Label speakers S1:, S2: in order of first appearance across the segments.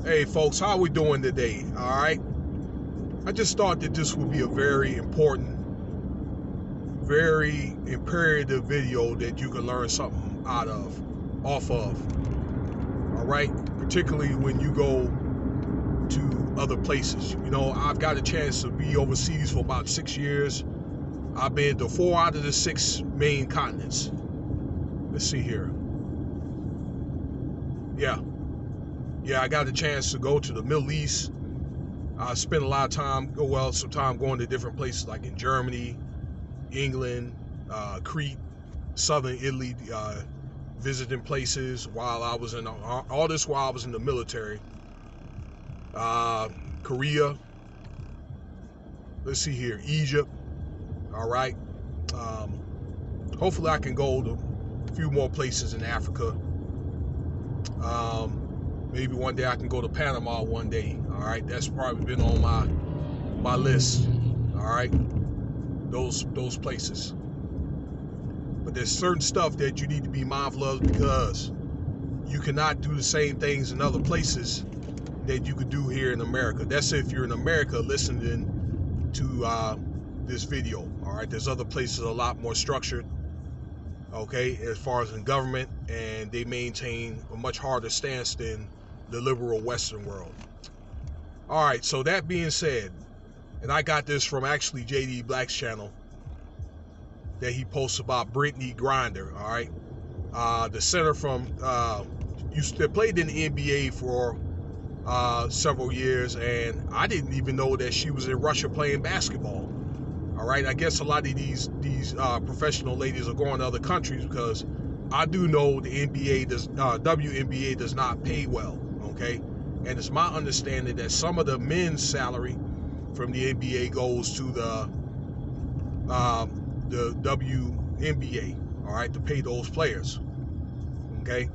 S1: Hey folks, how we doing today? All right. I just thought that this would be a very important, very imperative video that you can learn something off of. All right. Particularly when you go to other places. You know, I've got a chance to be overseas for about 6 years. I've been to 4 out of the 6 main continents. Let's see here. Yeah, I got a chance to go to the Middle East. I spent a lot of time, some time going to different places like in Germany, England, Crete, southern Italy, visiting places while I was in all this while I was in the military. Korea. Let's see here, Egypt. All right. Hopefully I can go to a few more places in Africa. Maybe one day I can go to Panama one day. All right, that's probably been on my list. All right, those places. But there's certain stuff that you need to be mindful of because you cannot do the same things in other places that you could do here in America. That's if you're in America listening to this video. All right, there's other places a lot more structured. Okay, as far as in government, and they maintain a much harder stance than the liberal Western world. All right, so that being said, and I got this from actually JD Black's channel that he posts about Brittany Griner. All right, the center from used to played in the NBA for several years, and I didn't even know that she was in Russia playing basketball. All right, I guess a lot of these professional ladies are going to other countries because I do know the WNBA does not pay well. Okay, and it's my understanding that some of the men's salary from the NBA goes to the WNBA. All right, to pay those players. Okay,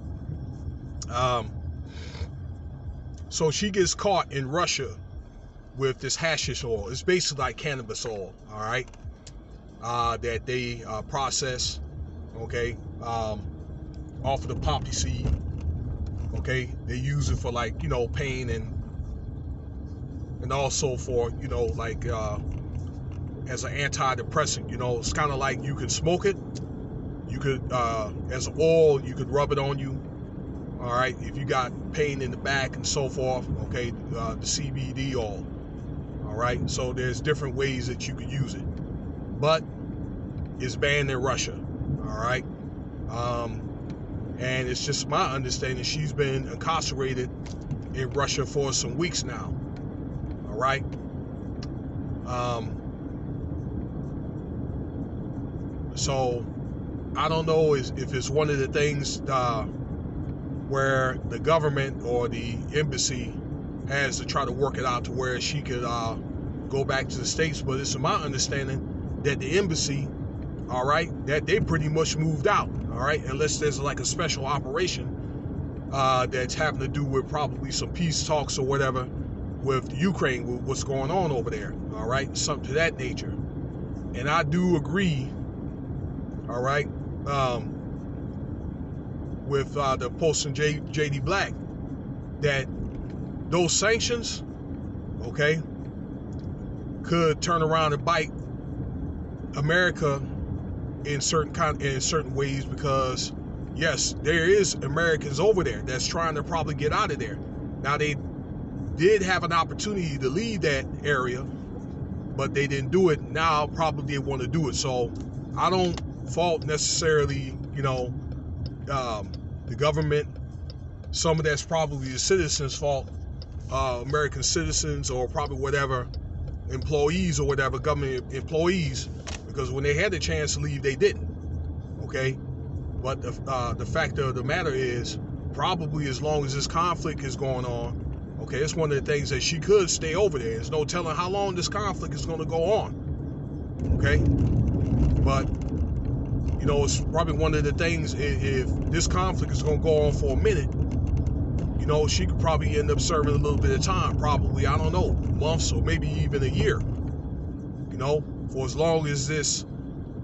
S1: so she gets caught in Russia with this hashish oil. It's basically like cannabis oil, all right, that they process, okay, off of the poppy seed, okay. They use it for, like, you know, pain and also for, you know, like as an antidepressant. You know, it's kind of like you can smoke it, you could as an oil, you could rub it on you, all right, if you got pain in the back and so forth. Okay, the CBD oil. All right, so there's different ways that you could use it, but it's banned in Russia. All right, and it's just my understanding she's been incarcerated in Russia for some weeks now. All right, so I don't know if it's one of the things where the government or the embassy has to try to work it out to where she could go back to the States. But it's my understanding that the embassy, all right, that they pretty much moved out, all right, unless there's like a special operation that's having to do with probably some peace talks or whatever with Ukraine, with what's going on over there, all right, something to that nature. And I do agree, all right, with the post from JD Black that those sanctions, okay, could turn around and bite America in certain ways, because yes, there is Americans over there that's trying to probably get out of there. Now, they did have an opportunity to leave that area, but they didn't do it. Now probably they want to do it. So I don't fault necessarily, you know, the government. Some of that's probably the citizens' fault, American citizens, or probably whatever, employees or whatever, government employees, because when they had the chance to leave, they didn't. Okay, but the fact of the matter is, probably as long as this conflict is going on, okay, it's one of the things that she could stay over there. There's no telling how long this conflict is going to go on. Okay, but you know, it's probably one of the things, if this conflict is going to go on for a minute, you know, she could probably end up serving a little bit of time, probably, I don't know, months or maybe even a year, you know, for as long as this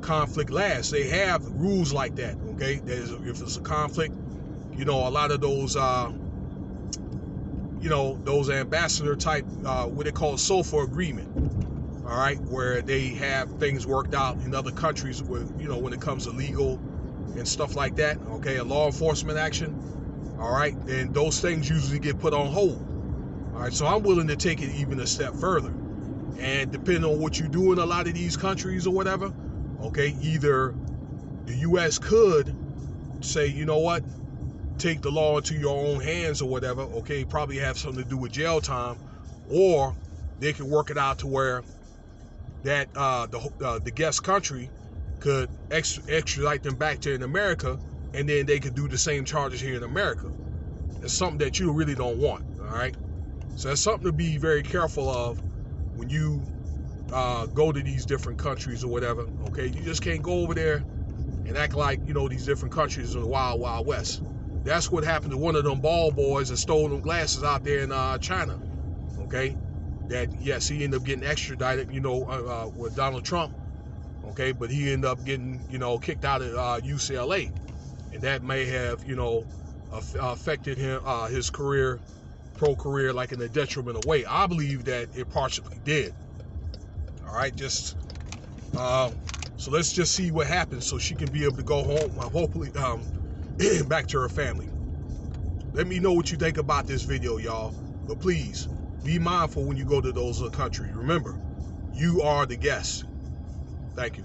S1: conflict lasts. They have rules like that, okay? If it's a conflict, you know, a lot of those you know, those ambassador type, what they call SOFA agreement. All right, where they have things worked out in other countries where, you know, when it comes to legal and stuff like that, okay, a law enforcement action, all right, then those things usually get put on hold. All right, so I'm willing to take it even a step further. And depending on what you do in a lot of these countries or whatever, okay, either the U.S. could say, you know what, take the law into your own hands or whatever, okay, probably have something to do with jail time, or they can work it out to where that the guest country could extradite them back to in America, and then they could do the same charges here in America. It's something that you really don't want, all right? So that's something to be very careful of when you go to these different countries or whatever, okay? You just can't go over there and act like, you know, these different countries are the wild, wild west. That's what happened to one of them ball boys that stole them glasses out there in China, okay? That, yes, he ended up getting extradited, you know, with Donald Trump, okay? But he ended up getting, you know, kicked out of UCLA. And that may have, you know, affected him, his career, pro career, like in a detrimental way. I believe that it partially did. All right, just, so let's just see what happens so she can be able to go home, hopefully, back to her family. Let me know what you think about this video, y'all. But please, be mindful when you go to those countries. Remember, you are the guest. Thank you.